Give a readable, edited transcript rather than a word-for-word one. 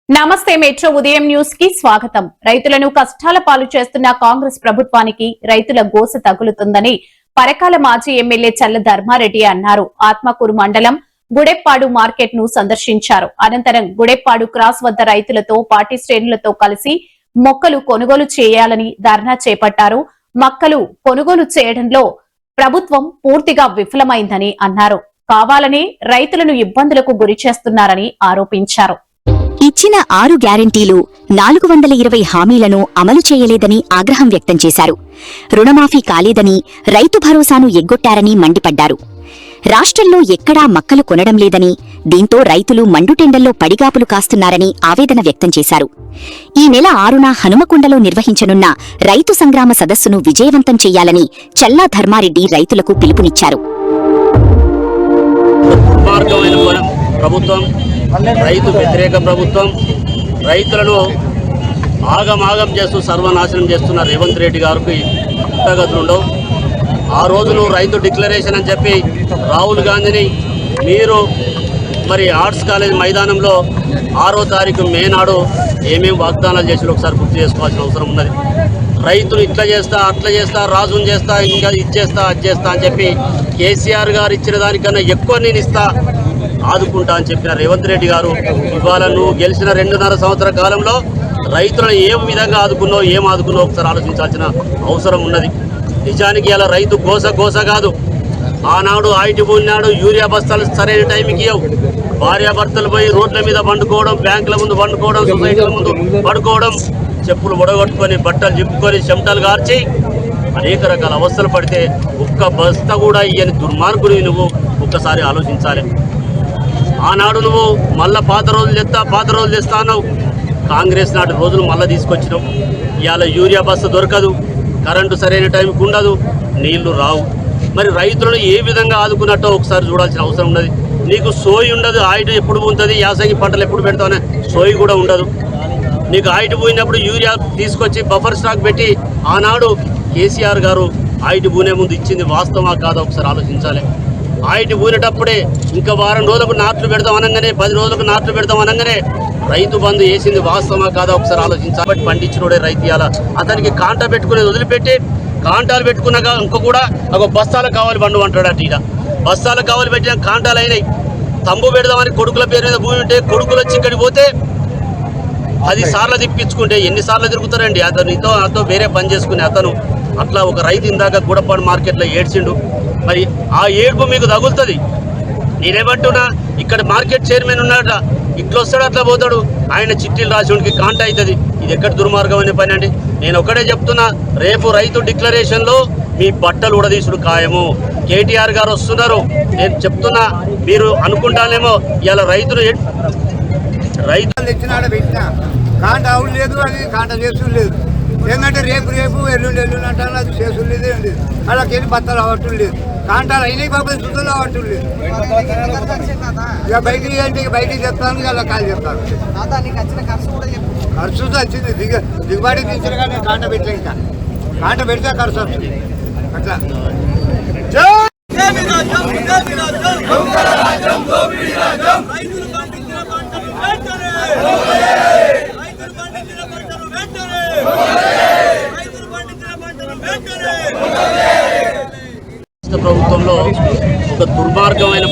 నమస్తే మెట్రో ఉదయం న్యూస్ కి స్వాగతం. రైతులను కష్టాల పాలు చేస్తున్న కాంగ్రెస్ ప్రభుత్వానికి రైతుల గోస తగులుతుందని పరకాల మాజీ ఎమ్మెల్యే చల్ల ధర్మారెడ్డి అన్నారు. ఆత్మకూరు మండలం గుడెప్పాడు మార్కెట్ ను సందర్శించారు. అనంతరం గుడెప్పాడు క్రాస్ వద్ద రైతులతో పార్టీ శ్రేణులతో కలిసి మొక్కలు కొనుగోలు చేయాలని ధర్నా చేపట్టారు. మొక్కలు కొనుగోలు చేయడంలో ప్రభుత్వం పూర్తిగా విఫలమైందని అన్నారు. కావాలని రైతులను ఇబ్బందులకు గురి చేస్తున్నారని ఆరోపించారు. ఇచ్చిన 6 గ్యారెంటీలు 420 హామీలను అమలు చేయలేదని ఆగ్రహం వ్యక్తం చేశారు. రుణమాఫీ కాలేదని, రైతు భరోసాను ఎగ్గొట్టారని మండిపడ్డారు. రాష్ట్రంలో ఎక్కడా మక్కలు కొనడం లేదని, దీంతో రైతులు మండుటెండల్లో పడిగాపులు కాస్తున్నారని ఆవేదన వ్యక్తం చేశారు. ఈ నెల 6న హనుమకొండలో నిర్వహించనున్న రైతు సంగ్రామ సదస్సును విజయవంతం చేయాలని చల్లా ధర్మారెడ్డి రైతులకు పిలుపునిచ్చారు. రైతు వ్యతిరేక ప్రభుత్వం రైతులను ఆగమాగం చేస్తూ సర్వనాశనం చేస్తున్న రేవంత్ రెడ్డి గారికి పుట్టగతులు ఉండవు. ఆ రోజులు రైతు డిక్లరేషన్ అని చెప్పి రాహుల్ గాంధీని మీరు మరి ఆర్ట్స్ కాలేజ్ మైదానంలో 6వ తారీఖు మే నాడు ఏమేమి వాగ్దానాలు చేసి ఒకసారి గుర్తు చేసుకోవాల్సిన అవసరం ఉన్నది. రైతులు ఇట్లా చేస్తా అట్లా చేస్తా రాజుని చేస్తా ఇంకా ఇచ్చేస్తా అది చేస్తా అని చెప్పి కేసీఆర్ గారు ఇచ్చిన దానికన్నా ఎక్కువ నేను ఇస్తా ఆదుకుంటా అని చెప్పిన రేవంత్ రెడ్డి గారు ఇవాళ నువ్వు గెలిచిన 2.5 సంవత్సర కాలంలో రైతులను ఏ విధంగా ఆదుకున్నావు ఏం ఆదుకున్నావు ఒకసారి ఆలోచించాల్సిన అవసరం ఉన్నది. నిజానికి ఇలా రైతు గోస కాదు. ఆనాడు ఐటీ ఉన్నాడు, యూరియా బస్తాలు సరైన టైంకి ఇవ్వవు. భార్యాభర్తలు పోయి రోడ్ల మీద పండుకోవడం, బ్యాంకుల ముందు పండుకోవడం, సొసైటీల ముందు పడుకోవడం, చెప్పులు బొడగొట్టుకొని బట్టలు జిప్పుకొని చెమటలు కార్చి అనేక రకాల అవస్థలు పడితే ఒక్క బస్తా కూడా ఇయ్యని దుర్మార్గుడివి నువ్వు ఒక్కసారి ఆలోచించాలి. ఆనాడు నువ్వు మళ్ళా పాత రోజులు తెస్తా అన్నావు. కాంగ్రెస్ నాటి రోజులు మళ్ళీ తీసుకొచ్చినావు. ఇవాళ యూరియా బస్సు దొరకదు, కరెంటు సరైన టైంకి ఉండదు, నీళ్లు రావు. మరి రైతులను ఏ విధంగా ఆదుకున్నట్టో ఒకసారి చూడాల్సిన అవసరం ఉన్నది. నీకు సోయి ఉండదు, ఆయిల్ ఎప్పుడు ఉంటుంది, యాసంగి పంటలు ఎప్పుడు పెడతావనే సోయి కూడా ఉండదు. నీకు ఆయిల్ పోయినప్పుడు యూరియా తీసుకొచ్చి బఫర్ స్టాక్ పెట్టి ఆనాడు కేసీఆర్ గారు ఆయిల్ పూనే ముందు ఇచ్చింది వాస్తవమా కాదా ఒకసారి ఆలోచించాలి. ఆయిల్ పూనేటప్పుడే ఇంకా వారం రోజులకు నాట్లు పెడతాం అనగానే 10 రోజులకు నాట్లు పెడతాం అనగానే రైతు బంధు వేసింది వాస్తవమా కాదా ఒకసారి ఆలోచించాలి. పండించినోడే రైతు ఇవ్వాలా, అతనికి కాంట పెట్టుకునేది వదిలిపెట్టి కాంటాలు పెట్టుకున్నాక ఇంకో కూడా ఒక బస్తాలు కావాలి బండు అంటాడు. అటు ఇక బస్తాలు కావాలి పెట్టిన కాంటాలు అయినాయి. తంబు పెడదామని కొడుకుల పేరు మీద భూమి ఉంటే కొడుకులు వచ్చి ఇక్కడికి పోతే 10 సార్లు తిప్పించుకుంటే ఎన్నిసార్లు తిరుగుతారండి అతను వేరే పని చేసుకునే అతను. అట్లా ఒక రైతు ఇందాక గూడపాడు మార్కెట్లో ఏడ్చిండు. మరి ఆ ఏడుపు మీకు తగులుతుంది. నేనేమంటున్నా, ఇక్కడ మార్కెట్ చైర్మన్ ఉన్నాడ, ఇట్లా వస్తాడు అట్లా పోతాడు, ఆయన చిట్టీలు రాసికి కాంట అవుతుంది. ఇది ఎక్కడ దుర్మార్గం అనే పని అండి. నేను ఒకటే చెప్తున్నా, రేపు రైతు డిక్లరేషన్లో మీ బట్టలు ఉడదీసుడు ఖాయము. కేటీఆర్ గారు వస్తున్నారు. నేను చెప్తున్నా, మీరు అనుకుంటానేమో ఇలా రైతులు తెచ్చినాడ పెట్టిన కాంట అవును లేదు, అది కాంట చేసుడు లేదు. ఏంటంటే రేపు ఎల్లుండి అంటాను, అది చేసుడు లేదు, ఏం లేదు. అలాగేమి బత్తలు అవ్వటం లేదు, కాంటాలు అయినాయి బాబు శుద్ధులు అవ్వటం లేదు. ఇక బయటికి చెప్తాను, అలా కాదు చెప్తాను. ఖర్చు వచ్చింది, దిగుబడి తీసిన కానీ కాంట పెట్టలే. ఇంకా కాంట పెడితే ఖర్చు వస్తుంది. అట్లా ప్రభుత్వంలో ఒక దుర్మార్గమైన